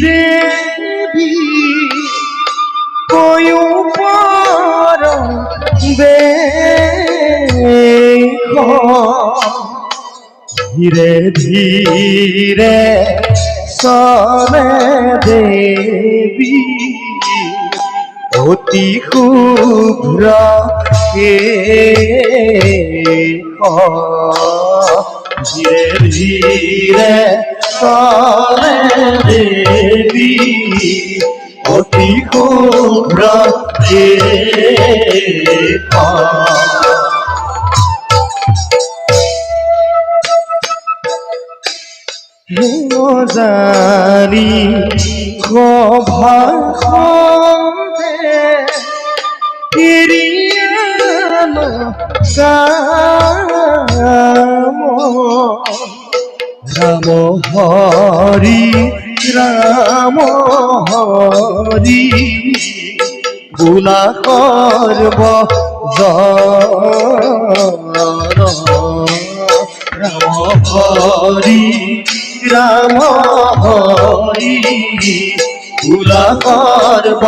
দেবী কয়ু পর ধীরে ধীরে চলে দেবী অতি শুভ্র ধীরে ধীরে চলে দেবী অতি শুভ্র জানি ভাষে এরিয়ানো রাম হরি রাম হরি গুলা করব রাম হরি রাম হরি গুলা করব